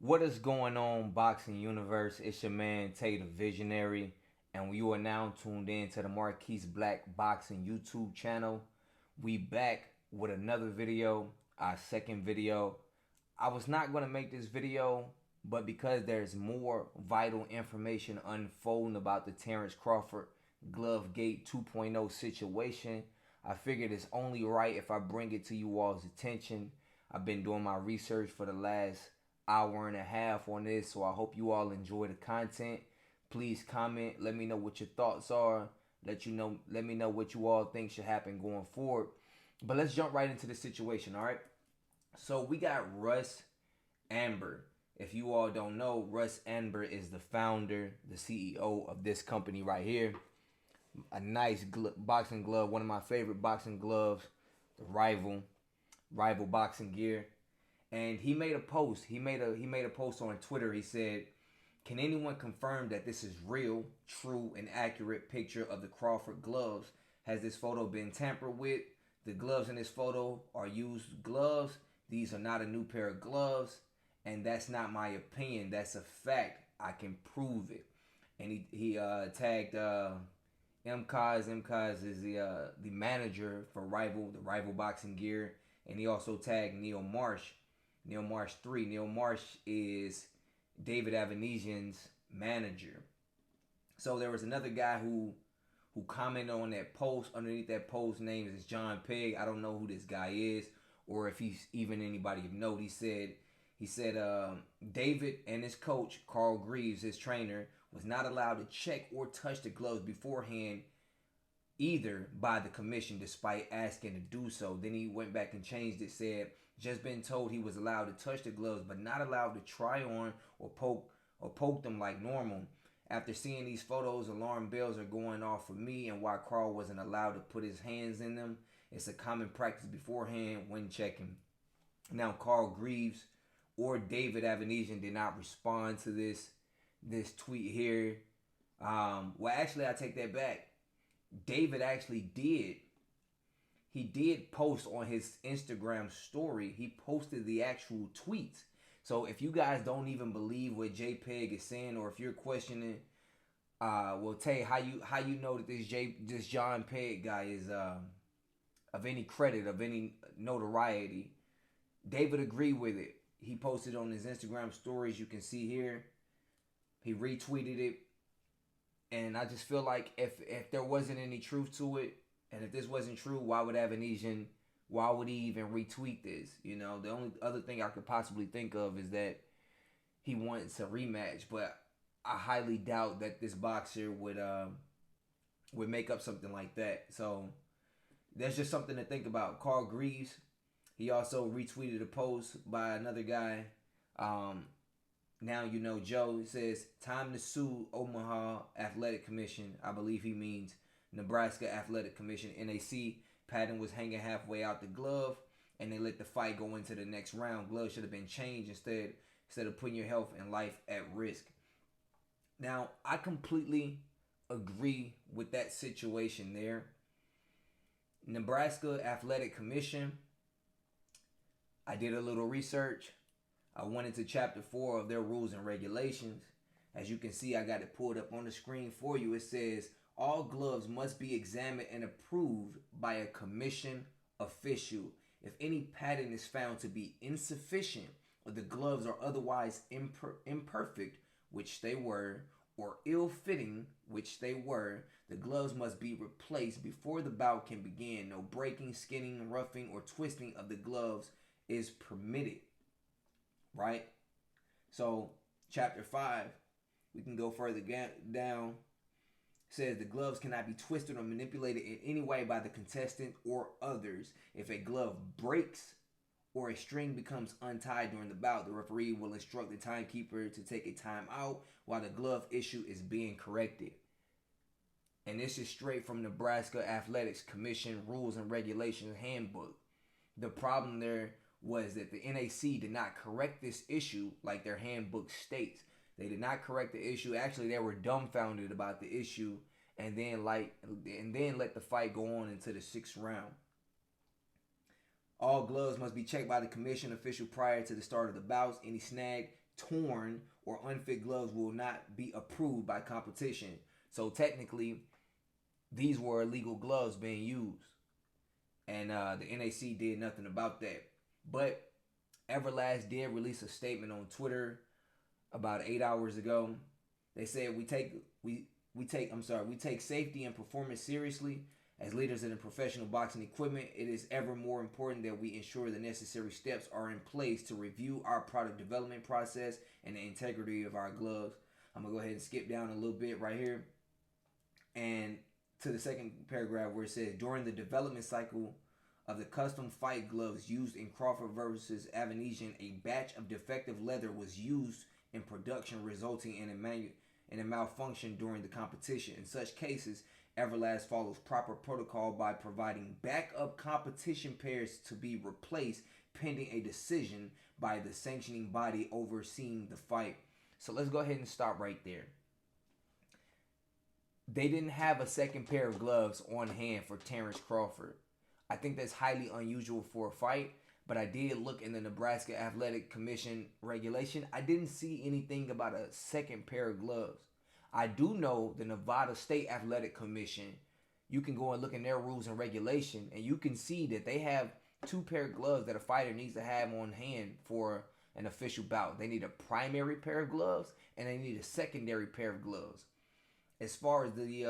What is going on, Boxing Universe? It's your man Tay the Visionary, and you are now tuned in to the Marquise Black Boxing YouTube channel. We back with another video, our second video. I was not going to make this video, but because there's more vital information unfolding about the Terence Crawford GloveGate 2.0 situation, I figured it's only right if I bring it to you all's attention. I've been doing my research for the last hour and a half on this, so I hope you all enjoy the content. Please comment, let me know what your thoughts are. Let me know what you all think should happen going forward. But let's jump right into the situation, all right? So we got Russ Amber. If you all don't know, Russ Amber is the founder, the CEO of this company right here. A nice boxing glove, one of my favorite boxing gloves, the Rival boxing gear. And he made a post. He made a post on Twitter. He said, "Can anyone confirm that this is real, true, and accurate picture of the Crawford gloves? Has this photo been tampered with? The gloves in this photo are used gloves. These are not a new pair of gloves, and that's not my opinion. That's a fact. I can prove it." And he tagged MKaz. MKaz is the manager for the Rival boxing gear, and he also tagged Neil Marsh. Neil Marsh 3. Neil Marsh is David Avanesyan's manager. So there was another guy who commented on that post. Underneath that post, name is John Pegg. I don't know who this guy is or if he's even anybody of note. He said David and his coach, Carl Greaves, his trainer, was not allowed to check or touch the gloves beforehand either by the commission despite asking to do so. Then he went back and changed it, said just been told he was allowed to touch the gloves but not allowed to try on or poke them like normal. After seeing these photos, alarm bells are going off for me and why Carl wasn't allowed to put his hands in them. It's a common practice beforehand when checking. Now Carl Greaves or David Avanesyan did not respond to this tweet here. Well, actually, I take that back. David actually did. He did post on his Instagram story. He posted the actual tweets. So if you guys don't even believe what JPEG is saying, or if you're questioning, well, Tay, how you know that this John Pegg guy is of any credit, of any notoriety? David agreed with it. He posted on his Instagram stories. You can see here. He retweeted it. And I just feel like if there wasn't any truth to it, and if this wasn't true, why would he even retweet this? You know, the only other thing I could possibly think of is that he wants a rematch. But I highly doubt that this boxer would make up something like that. So that's just something to think about. Carl Greaves, he also retweeted a post by another guy. Now you know Joe. It says, "Time to sue Omaha Athletic Commission." I believe he means Nebraska Athletic Commission. NAC. Patton was hanging halfway out the glove, and they let the fight go into the next round. Gloves should have been changed instead of putting your health and life at risk. Now, I completely agree with that situation there. Nebraska Athletic Commission. I did a little research. I went into chapter 4 of their rules and regulations. As you can see, I got it pulled up on the screen for you. It says, all gloves must be examined and approved by a commission official. If any pattern is found to be insufficient or the gloves are otherwise imperfect, which they were, or ill-fitting, which they were, the gloves must be replaced before the bout can begin. No breaking, skinning, roughing, or twisting of the gloves is permitted. Right? So, chapter 5, we can go further down. Says the gloves cannot be twisted or manipulated in any way by the contestant or others. If a glove breaks or a string becomes untied during the bout, the referee will instruct the timekeeper to take a timeout while the glove issue is being corrected. And this is straight from Nebraska Athletics Commission Rules and Regulations Handbook. The problem there was that the NAC did not correct this issue like their handbook states. They did not correct the issue. Actually, they were dumbfounded about the issue, and then let the fight go on into the 6th round. All gloves must be checked by the commission official prior to the start of the bouts. Any snag, torn or unfit gloves will not be approved by competition. So technically, these were illegal gloves being used, and the NAC did nothing about that. But Everlast did release a statement on Twitter about 8 hours ago. They said we take safety and performance seriously. As leaders in the professional boxing equipment, it is ever more important that we ensure the necessary steps are in place to review our product development process and the integrity of our gloves. I'm going to go ahead and skip down a little bit right here and to the second paragraph where it says, during the development cycle of the custom fight gloves used in Crawford versus Avanesyan, a batch of defective leather was used in production, resulting in a malfunction during the competition. In such cases, Everlast follows proper protocol by providing backup competition pairs to be replaced pending a decision by the sanctioning body overseeing the fight. So let's go ahead and stop right there. They didn't have a second pair of gloves on hand for Terence Crawford. I think that's highly unusual for a fight, but I did look in the Nebraska Athletics Commission regulation. I didn't see anything about a second pair of gloves. I do know the Nevada State Athletic Commission, you can go and look in their rules and regulation, and you can see that they have 2 pair of gloves that a fighter needs to have on hand for an official bout. They need a primary pair of gloves, and they need a secondary pair of gloves. As far as the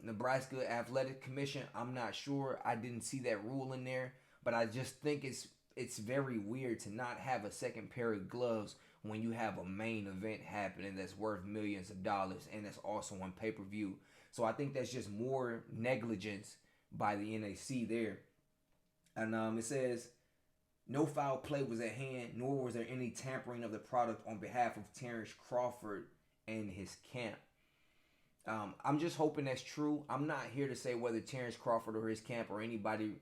Nebraska Athletic Commission, I'm not sure. I didn't see that rule in there, but I just think it's very weird to not have a second pair of gloves when you have a main event happening that's worth millions of dollars and that's also on pay-per-view. So I think that's just more negligence by the NAC there. And it says, no foul play was at hand, nor was there any tampering of the product on behalf of Terence Crawford and his camp. I'm just hoping that's true. I'm not here to say whether Terence Crawford or his camp or anybody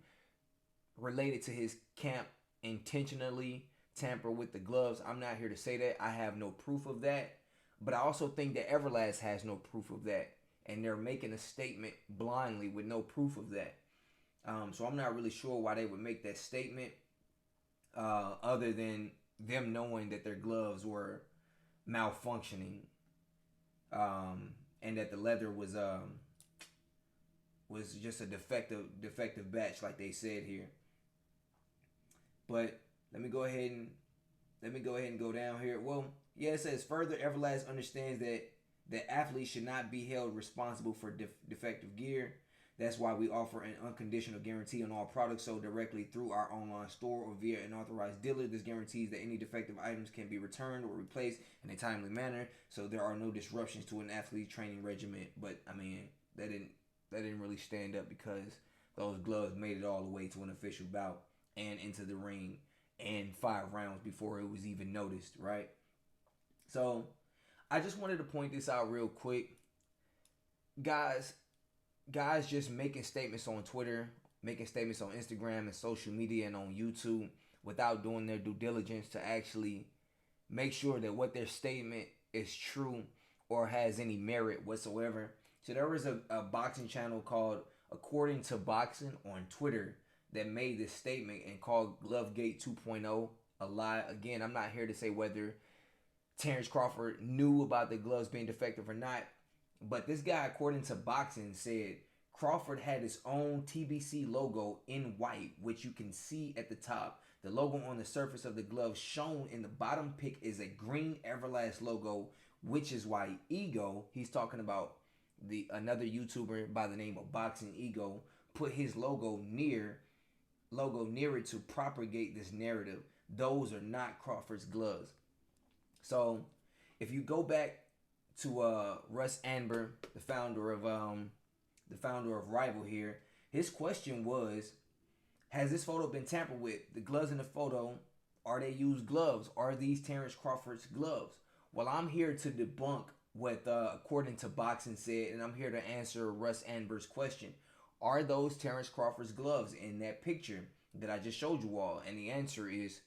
related to his camp intentionally tamper with the gloves. I'm not here to say that. I have no proof of that. But I also think that Everlast has no proof of that. And they're making a statement blindly with no proof of that. So I'm not really sure why they would make that statement other than them knowing that their gloves were malfunctioning. And that the leather was just a defective batch, like they said here. But let me go ahead and go down here. Well, yeah, it says further, Everlast understands that athletes should not be held responsible for defective gear. That's why we offer an unconditional guarantee on all products sold directly through our online store or via an authorized dealer. This guarantees that any defective items can be returned or replaced in a timely manner, so there are no disruptions to an athlete's training regimen. But I mean, that didn't really stand up because those gloves made it all the way to an official bout and into the ring and 5 rounds before it was even noticed, right? So I just wanted to point this out real quick. Guys just making statements on Twitter, making statements on Instagram and social media and on YouTube without doing their due diligence to actually make sure that what their statement is true or has any merit whatsoever. So there was a boxing channel called According to Boxing on Twitter that made this statement and called GloveGate 2.0 a lie. Again, I'm not here to say whether Terence Crawford knew about the gloves being defective or not. But this guy, according to Boxing, said Crawford had his own TBC logo in white, which you can see at the top. The logo on the surface of the glove shown in the bottom pic is a green Everlast logo, which is why Ego, he's talking about another YouTuber by the name of Boxing Ego, put his logo near it to propagate this narrative. Those are not Crawford's gloves. So if you go back to Russ Anber, the founder of Rival here, his question was, has this photo been tampered with? The gloves in the photo, are they used gloves? Are these Terence Crawford's gloves? Well, I'm here to debunk what According to Boxing said, and I'm here to answer Russ Anber's question. Are those Terence Crawford's gloves in that picture that I just showed you all? And the answer is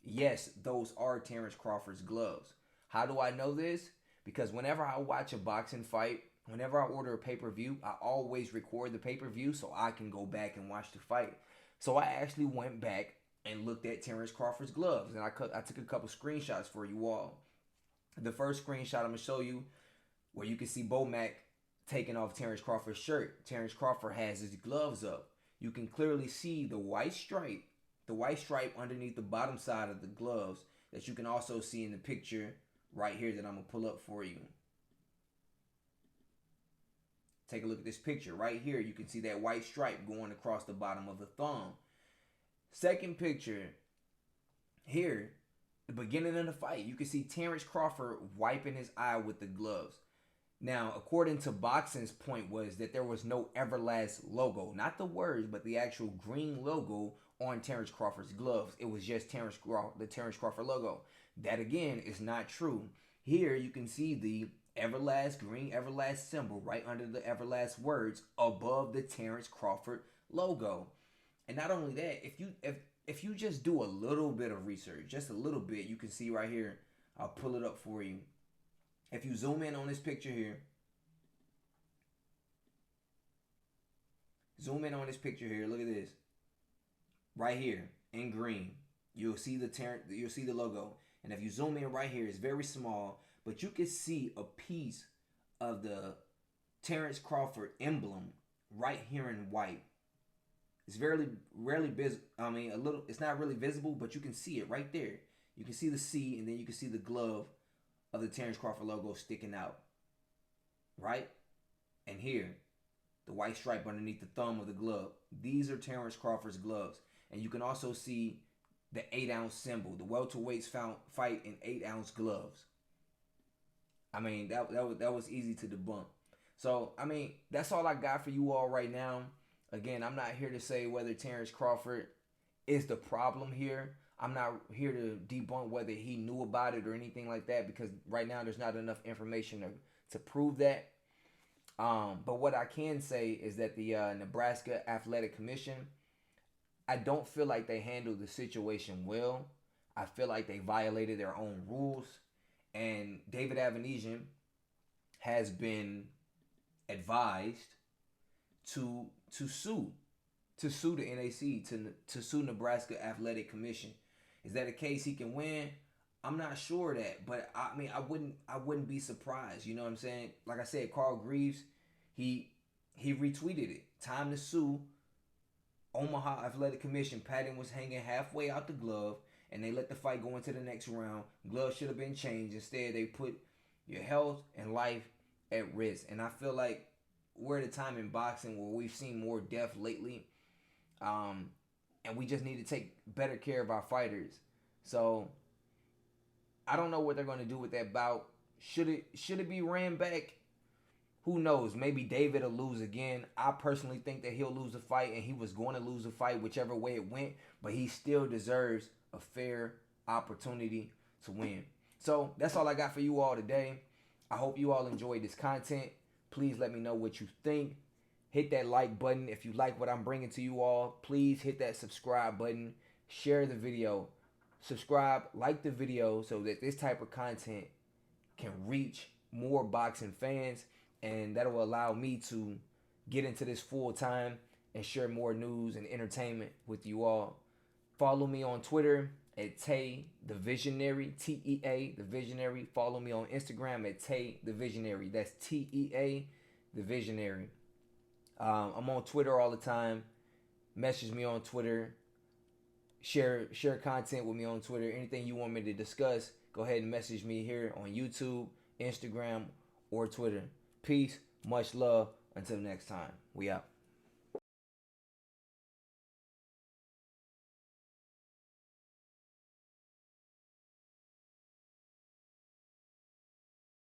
yes, those are Terence Crawford's gloves. How do I know this? Because whenever I watch a boxing fight, whenever I order a pay-per-view, I always record the pay-per-view so I can go back and watch the fight. So I actually went back and looked at Terence Crawford's gloves, and I took a couple screenshots for you all. The first screenshot I'm going to show you where you can see Bomac taking off Terence Crawford's shirt. Terence Crawford has his gloves up. You can clearly see the white stripe underneath the bottom side of the gloves that you can also see in the picture right here that I'm going to pull up for you. Take a look at this picture right here. You can see that white stripe going across the bottom of the thumb. Second picture here, the beginning of the fight, you can see Terence Crawford wiping his eye with the gloves. Now, according to boxing's point was that there was no Everlast logo, not the words, but the actual green logo on Terence Crawford's gloves. It was just the Terence Crawford logo. That again is not true. Here you can see the Everlast, green Everlast symbol right under the Everlast words above the Terence Crawford logo. And not only that, if you just do a little bit of research, just a little bit, you can see right here, I'll pull it up for you. If you zoom in on this picture here, look at this. Right here in green, you'll see the logo. And if you zoom in right here, it's very small, but you can see a piece of the Terence Crawford emblem right here in white. It's rarely visible. I mean, it's not really visible, but you can see it right there. You can see the C, and then you can see the glove of the Terence Crawford logo sticking out. Right? And here, the white stripe underneath the thumb of the glove. These are Terence Crawford's gloves. And you can also see the 8-ounce symbol. The welterweights fight in 8-ounce gloves. I mean, that was easy to debunk. So, I mean, that's all I got for you all right now. Again, I'm not here to say whether Terence Crawford is the problem here. I'm not here to debunk whether he knew about it or anything like that, because right now there's not enough information to prove that. But what I can say is that the Nebraska Athletic Commission, I don't feel like they handled the situation well. I feel like they violated their own rules. And David Avanesyan has been advised to sue the NAC, to sue Nebraska Athletic Commission. Is that a case he can win? I'm not sure of that, but I mean, I wouldn't be surprised. You know what I'm saying? Like I said, Carl Greaves, he retweeted it. Time to sue Omaha Athletic Commission. Padding was hanging halfway out the glove, and they let the fight go into the next round. Gloves should have been changed. Instead, they put your health and life at risk. And I feel like we're at a time in boxing where we've seen more death lately. And we just need to take better care of our fighters. So I don't know what they're going to do with that bout. Should it be ran back? Who knows? Maybe David will lose again. I personally think that he'll lose a fight, and he was going to lose a fight whichever way it went, but he still deserves a fair opportunity to win. So that's all I got for you all today. I hope you all enjoyed this content. Please let me know what you think. Hit that like button if you like what I'm bringing to you all. Please hit that subscribe button. Share the video. Subscribe, like the video so that this type of content can reach more boxing fans, and that will allow me to get into this full time and share more news and entertainment with you all. Follow me on Twitter at Tay the Visionary, T-E-A the Visionary. Follow me on Instagram at Tay the Visionary. That's T-E-A the Visionary. I'm on Twitter all the time. Message me on Twitter. Share content with me on Twitter. Anything you want me to discuss, go ahead and message me here on YouTube, Instagram, or Twitter. Peace, much love. Until next time, we out.